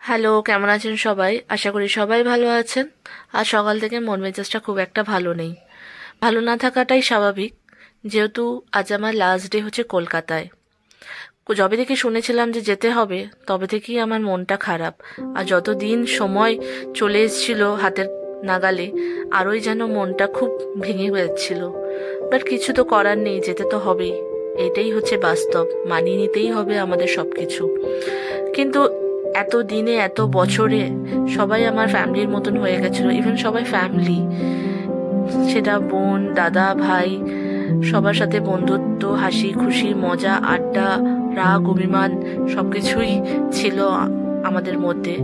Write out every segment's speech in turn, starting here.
Hello, কেমন আছেন সবাই? আশা করি সবাই ভালো আছেন। আজ সকাল থেকে মন মেজাজটা খুব একটা ভালো নেই। ভালো না থাকাটাই স্বাভাবিক, যেহেতু আজ আমার লাস্ট ডে হচ্ছে কলকাতায়। যবে থেকে শুনেছিলাম যে যেতে হবে, তবে থেকেই আমার মনটা খারাপ। আর যত দিন সময় চলে এসেছিল হাতের নাগালে, আরোই যেন মনটা খুব ভেঙে যাচ্ছিল। বাট কিছু তো করার নেই, যেতে তো হবেই। এটাই হচ্ছে বাস্তব, মানিয়ে নিতেই হবে আমাদের সব কিছু। কিন্তু এত দিনে এত বছরে সবাই আমার ফ্যামিলির মতন হয়ে গেছিল, ইভেন সবাই ফ্যামিলি, সেটা বোন, দাদা, ভাই, সবার সাথে বন্ধুত্ব, হাসি খুশি, মজা, আড্ডা, রাগ, অভিমান সবকিছুই ছিল আমাদের মধ্যে।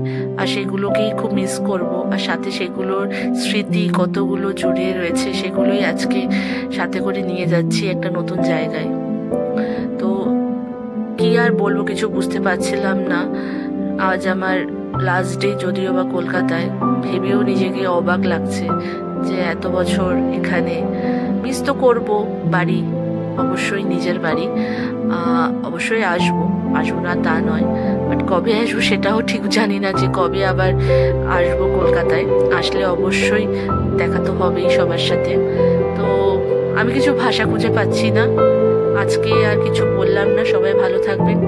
আর সেগুলোকেই খুব মিস করব। আর সাথে সেগুলোর স্মৃতি কতগুলো জড়িয়ে রয়েছে, সেগুলোই আজকে সাথে করে নিয়ে যাচ্ছি একটা নতুন জায়গায়। তো কি আর বলবো, কিছু বুঝতে পারছিলাম না। আজ আমার লাস্ট ডে, যদিও বা কলকাতায়, ভেবেও নিজেকে অবাক লাগছে যে এত বছর এখানে। মিস তো করবো বাড়ি, অবশ্যই নিজের বাড়ি। অবশ্যই আসবো, আসবো না তা নয়। বাট কবে আসবো সেটাও ঠিক জানি না, যে কবে আবার আসবো কলকাতায়। আসলে অবশ্যই দেখা তো হবেই সবার সাথে। তো আমি কিছু ভাষা খুঁজে পাচ্ছি না, আজকে আর কিছু বললাম না। সবাই ভালো থাকবেন।